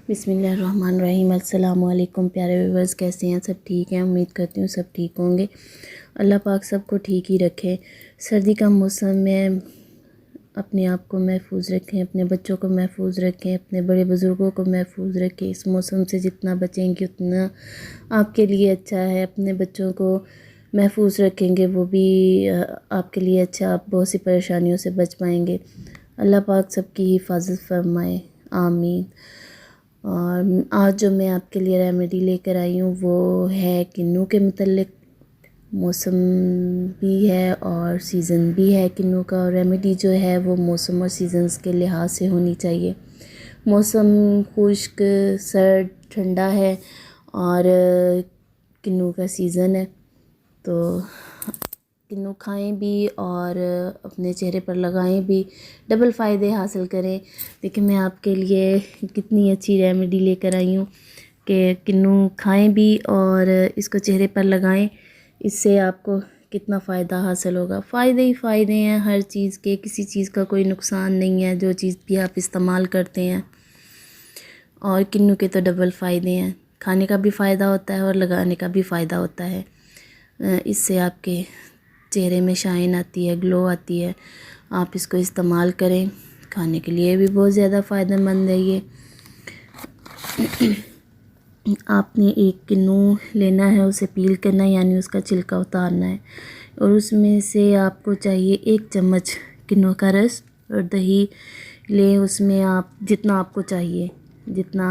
बिस्मिल्लाहिर्रहमानिर्रहीम। अस्सलाम वालेकुम प्यारे व्यूअर्स, कैसे हैं? सब ठीक हैं? उम्मीद करती हूँ सब ठीक होंगे। अल्लाह पाक सबको ठीक ही रखे। सर्दी का मौसम में अपने आप को महफूज रखें, अपने बच्चों को महफूज रखें, अपने बड़े बुज़ुर्गों को महफूज रखें। इस मौसम से जितना बचेंगे उतना आपके लिए अच्छा है। अपने बच्चों को महफूज रखेंगे वो भी आपके लिए अच्छा, आप बहुत सी परेशानियों से बच पाएंगे। अल्लाह पाक सबकी हिफाजत फरमाए, आमीन। और आज जो मैं आपके लिए रेमेडी लेकर आई हूँ वो है किन्नू के मतलब। मौसम भी है और सीज़न भी है किन्नू का, और रेमेडी जो है वो मौसम और सीज़न्स के लिहाज से होनी चाहिए। मौसम खुश्क, सर्द, ठंडा है और किन्नू का सीज़न है, तो किन्नू खाएं भी और अपने चेहरे पर लगाएं भी, डबल फ़ायदे हासिल करें। देखिए मैं आपके लिए कितनी अच्छी रेमेडी लेकर आई हूँ कि किन्नू खाएं भी और इसको चेहरे पर लगाएं। इससे आपको कितना फ़ायदा हासिल होगा। फ़ायदे ही फ़ायदे हैं हर चीज़ के, किसी चीज़ का कोई नुकसान नहीं है जो चीज़ भी आप इस्तेमाल करते हैं। और किन्नू के तो डबल फ़ायदे हैं, खाने का भी फ़ायदा होता है और लगाने का भी फ़ायदा होता है। इससे आपके चेहरे में शाइन आती है, ग्लो आती है। आप इसको इस्तेमाल करें, खाने के लिए भी बहुत ज़्यादा फ़ायदेमंद है ये। आपने एक किन्नू लेना है, उसे पील करना है यानी उसका छिलका उतारना है, और उसमें से आपको चाहिए 1 चम्मच किन्नू का रस और दही लें। उसमें आप जितना आपको चाहिए, जितना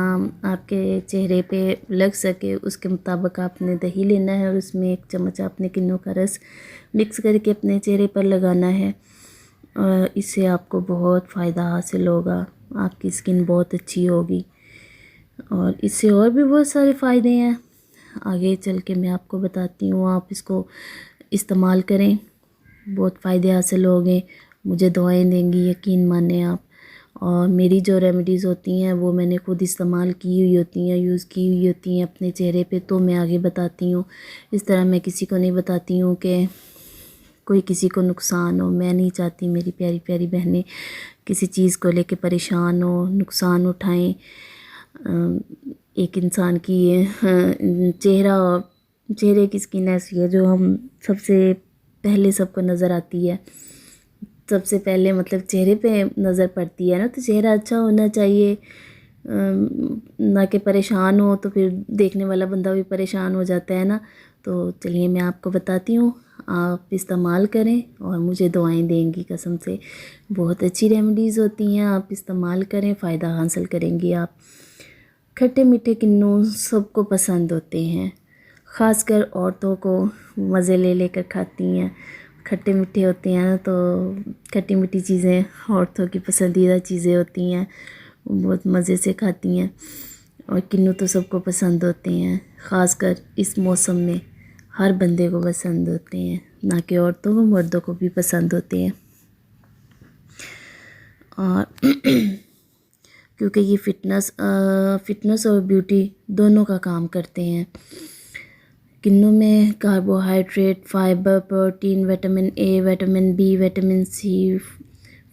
आपके चेहरे पे लग सके उसके मुताबिक आपने दही लेना है, और उसमें 1 चम्मच आपने किन्नू का रस मिक्स करके अपने चेहरे पर लगाना है। इससे आपको बहुत फ़ायदा हासिल होगा, आपकी स्किन बहुत अच्छी होगी और इससे और भी बहुत सारे फ़ायदे हैं, आगे चल के मैं आपको बताती हूँ। आप इसको इस्तेमाल करें, बहुत फ़ायदे हासिल होंगे, मुझे दुआएं देंगी, यकीन माने आप। और मेरी जो रेमेडीज़ होती हैं वो मैंने खुद इस्तेमाल की हुई होती हैं, यूज़ की हुई होती हैं अपने चेहरे पे, तो मैं आगे बताती हूँ। इस तरह मैं किसी को नहीं बताती हूँ कि कोई किसी को नुकसान हो। मैं नहीं चाहती मेरी प्यारी प्यारी बहनें किसी चीज़ को लेके परेशान हो, नुकसान उठाएं। एक इंसान की चेहरे की स्किन ऐसी है जो हम सबसे पहले सबको नज़र आती है, सबसे पहले मतलब चेहरे पे नज़र पड़ती है ना, तो चेहरा अच्छा होना चाहिए, ना कि परेशान हो तो फिर देखने वाला बंदा भी परेशान हो जाता है ना। तो चलिए मैं आपको बताती हूँ, आप इस्तेमाल करें और मुझे दुआएं देंगी कसम से। बहुत अच्छी रेमेडीज़ होती हैं, आप इस्तेमाल करें, फ़ायदा हासिल करेंगी आप। खट्टे मीठे किन्नू सबको पसंद होते हैं, ख़ासकर औरतों को मज़े ले लेकर खाती हैं। खट्टे मीठे होते हैं ना, तो खट्टी मीठी चीज़ें औरतों की पसंदीदा चीज़ें होती हैं, बहुत मज़े से खाती हैं। और किन्नू तो सबको पसंद होते हैं, ख़ासकर इस मौसम में हर बंदे को पसंद होते हैं, ना कि औरतों को, मर्दों को भी पसंद होते हैं। और क्योंकि ये फ़िटनेस और ब्यूटी दोनों का काम करते हैं। किन्नू में carbohydrate, fibre, protein, vitamin A, vitamin B, vitamin C,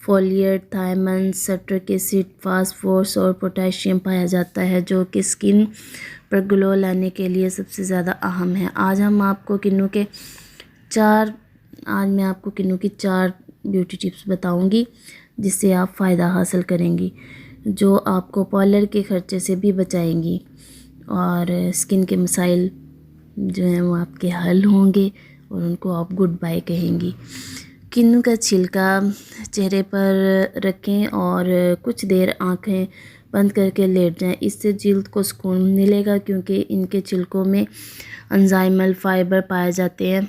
folate, thiamine, citric acid, phosphorus और पोटेशियम पाया जाता है, जो कि स्किन पर ग्लो लाने के लिए सबसे ज़्यादा अहम है। आज मैं आपको किन्नू की 4 ब्यूटी टिप्स बताऊंगी जिससे आप फ़ायदा हासिल करेंगी, जो आपको पार्लर के ख़र्चे से भी बचाएंगी और स्किन के मसाइल जो हैं वो आपके हल होंगे और उनको आप गुड बाय कहेंगी। किन्नू का छिलका चेहरे पर रखें और कुछ देर आंखें बंद करके लेट जाएं, इससे जल्द को सुकून मिलेगा, क्योंकि इनके छिलकों में एंजाइमल फाइबर पाए जाते हैं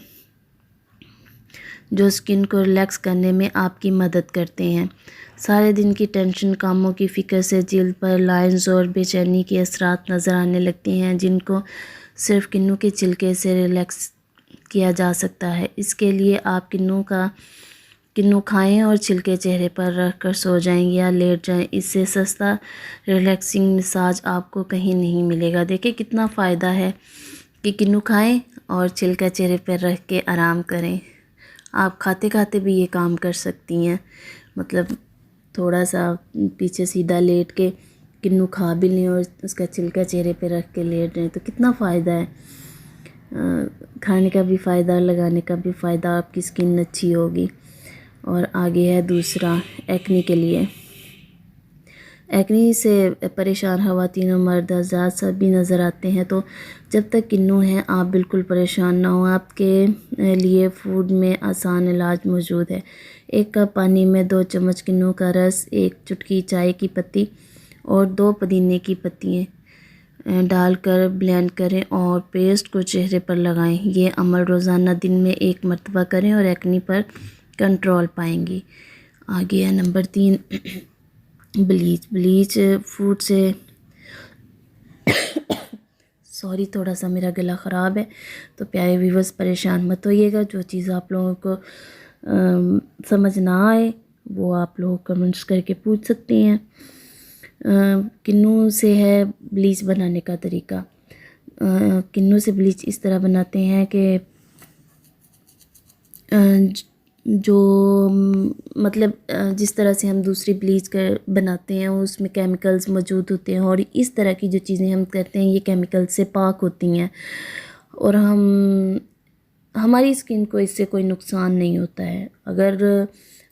जो स्किन को रिलैक्स करने में आपकी मदद करते हैं। सारे दिन की टेंशन, कामों की फ़िक्र से जल्द पर लाइंस और बेचैनी के असरात नज़र आने लगते हैं, जिनको सिर्फ किन्नू के छिलके से रिलैक्स किया जा सकता है। इसके लिए आप किन्नू खाएं और छिलके चेहरे पर रख कर सो जाएं या लेट जाएं। इससे सस्ता रिलैक्सिंग मसाज आपको कहीं नहीं मिलेगा। देखिए कितना फ़ायदा है कि किन्नू खाएं और छिलका चेहरे पर रख के आराम करें। आप खाते खाते भी ये काम कर सकती हैं, मतलब थोड़ा सा पीछे सीधा लेट के کنو کھا بھی لیں اور اس کا چھلکا چہرے پہ رکھ کے لیٹ رہیں تو کتنا فائدہ ہے. کھانے کا بھی فائدہ، لگانے کا بھی فائدہ، آپ کی اسکن اچھی ہوگی. اور آگے ہے دوسرا ایکنی کے لیے. ایکنی سے پریشان خواتین و مرد حضرات سب بھی نظر آتے ہیں، تو جب تک کنو ہیں آپ بالکل پریشان نہ ہوں. آپ کے لیے فوڈ میں آسان علاج موجود ہے. 1 کپ پانی میں 2 چمچ کنو کا رس، 1 چٹکی چائے کی پتی اور 2 پودینے کی پتیاں ڈال کر بلینڈ کریں اور پیسٹ کو چہرے پر لگائیں. یہ عمل روزانہ دن میں 1 مرتبہ کریں اور ایکنی پر کنٹرول پائیں گی. آگے ہے نمبر 3 بلیچ. بلیچ فوڈ سے تھوڑا سا میرا گلا خراب ہے تو پیارے ویورز پریشان مت ہوئیے گا. جو چیز آپ لوگوں کو سمجھ نہ آئے وہ آپ لوگ کمنٹس کر کے پوچھ سکتے ہیں. کنو سے ہے بلیچ بنانے کا طریقہ. کنو سے بلیچ اس طرح بناتے ہیں کہ جو مطلب جس طرح سے ہم دوسری بلیچ بناتے ہیں اس میں کیمیکلز موجود ہوتے ہیں، اور اس طرح کی جو چیزیں ہم کرتے ہیں یہ کیمیکل سے پاک ہوتی ہیں اور ہماری اسکن کو اس سے کوئی نقصان نہیں ہوتا ہے. اگر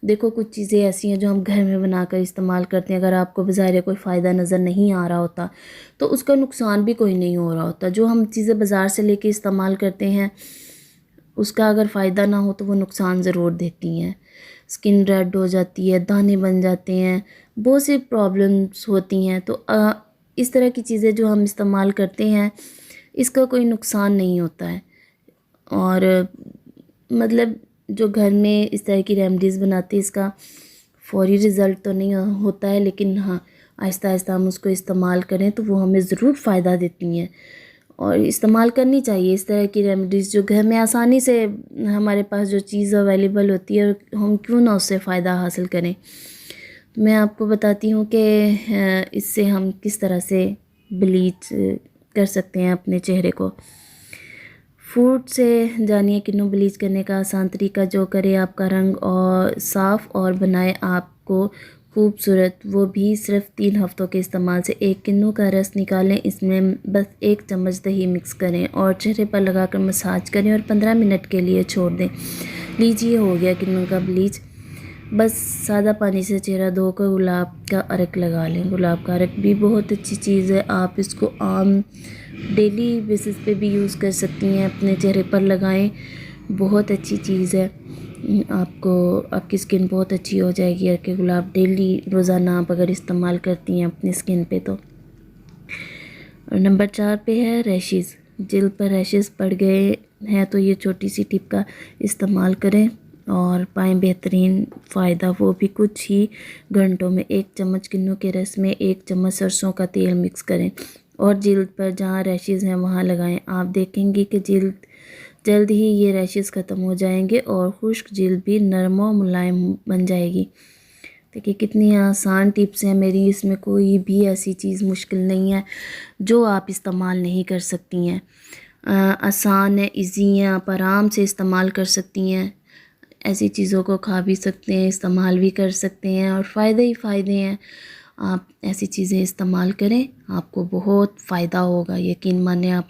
دیکھو کچھ چیزیں ایسی ہیں جو ہم گھر میں بنا کر استعمال کرتے ہیں، اگر آپ کو بظاہر کوئی فائدہ نظر نہیں آ رہا ہوتا تو اس کا نقصان بھی کوئی نہیں ہو رہا ہوتا. جو ہم چیزیں بازار سے لے کے استعمال کرتے ہیں اس کا اگر فائدہ نہ ہو تو وہ نقصان ضرور دیتی ہیں. اسکن ریڈ ہو جاتی ہے، دانے بن جاتے ہیں، بہت سی پرابلمس ہوتی ہیں. تو اس طرح کی چیزیں جو ہم استعمال کرتے ہیں اس کا کوئی نقصان نہیں ہوتا ہے. اور مطلب جو گھر میں اس طرح کی ریمیڈیز بناتے ہیں اس کا فوری رزلٹ تو نہیں ہوتا ہے، لیکن ہاں آہستہ آہستہ ہم اس کو استعمال کریں تو وہ ہمیں ضرور فائدہ دیتی ہیں اور استعمال کرنی چاہیے. اس طرح کی ریمیڈیز جو گھر میں آسانی سے ہمارے پاس جو چیز اویلیبل ہوتی ہے ہم کیوں نہ اس سے فائدہ حاصل کریں. میں آپ کو بتاتی ہوں کہ اس سے ہم کس طرح سے بلیچ کر سکتے ہیں اپنے چہرے کو. فوڈ سے جانیے کنو بلیچ کرنے کا آسان طریقہ. جو کرے آپ کا رنگ اور صاف اور بنائے آپ کو خوبصورت، وہ بھی صرف 3 ہفتوں کے استعمال سے. 1 کنو کا رس نکالیں، اس میں بس 1 چمچ دہی مکس کریں اور چہرے پر لگا کر مساج کریں اور 15 منٹ کے لیے چھوڑ دیں. لیجیے ہو گیا کنو کا بلیچ. بس سادہ پانی سے چہرہ دھو کر گلاب کا عرق لگا لیں. گلاب کا عرق بھی بہت اچھی چیز ہے، آپ اس کو عام ڈیلی بیسس پہ بھی یوز کر سکتی ہیں، اپنے چہرے پر لگائیں، بہت اچھی چیز ہے. آپ کی اسکن بہت اچھی ہو جائے گی. کہ گلاب ڈیلی روزانہ آپ اگر استعمال کرتی ہیں اپنی اسکن پہ تو. اور نمبر 4 پہ ہے ریشز. جلد پر ریشز پڑ گئے ہیں تو یہ چھوٹی سی ٹپ کا استعمال کریں اور پائیں بہترین فائدہ، وہ بھی کچھ ہی گھنٹوں میں. 1 چمچ کنو کے رس میں 1 چمچ سرسوں کا تیل مکس کریں اور جلد پر جہاں ریشز ہیں وہاں لگائیں. آپ دیکھیں گی کہ جلد ہی یہ ریشز ختم ہو جائیں گے اور خشک جلد بھی نرم و ملائم بن جائے گی. دیکھیے کتنی آسان ٹپس ہیں میری، اس میں کوئی بھی ایسی چیز مشکل نہیں ہے جو آپ استعمال نہیں کر سکتی ہیں. آسان ہے، ایزی ہیں، آپ آرام سے استعمال کر سکتی ہیں. ایسی چیزوں کو کھا بھی سکتے ہیں، استعمال بھی کر سکتے ہیں اور فائدے ہی فائدے ہیں. آپ ایسی چیزیں استعمال کریں، آپ کو بہت فائدہ ہوگا. یقین مانیں آپ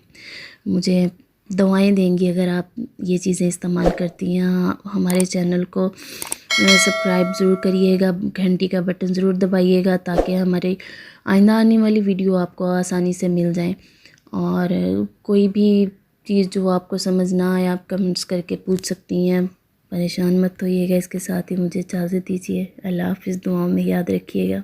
مجھے دعائیں دیں گی اگر آپ یہ چیزیں استعمال کرتی ہیں. ہمارے چینل کو سبسکرائب ضرور کریے گا، گھنٹی کا بٹن ضرور دبائیے گا تاکہ ہمارے آئندہ آنے والی ویڈیو آپ کو آسانی سے مل جائیں. اور کوئی بھی چیز جو آپ کو سمجھ نہ آئے آپ کمنٹس کر کے پوچھ سکتی ہیں. پریشان مت ہوئیے گا. اس کے ساتھ ہی مجھے اجازت دیجیے. اللہ حافظ. دعاؤں میں یاد رکھیے گا.